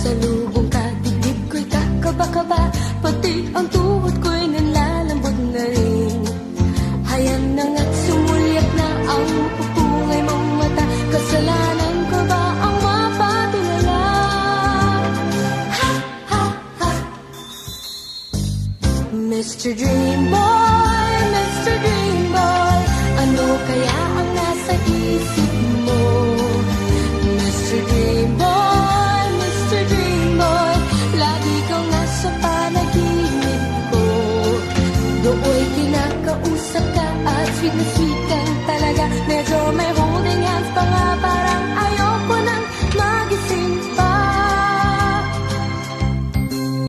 Sumasalubong ka, dibdib ko'y kakaba-kaba, pati ang tuhod ko'y nanlalambot na rin. Hayan na nga't sumulyap na ang pupungay mong mata. Kasalanan ko ba ang mapatulala? Ha, ha, ha. Mr. Dreamboy, Mr. Dreamboy, ano kaya ang nasa isip mo? Mr. Dreamboy, Mr. Dreamboy, lagi kang nasa panaginip ko. Do'y kinakausap ka at sweet na sweet kang talaga. Medyo may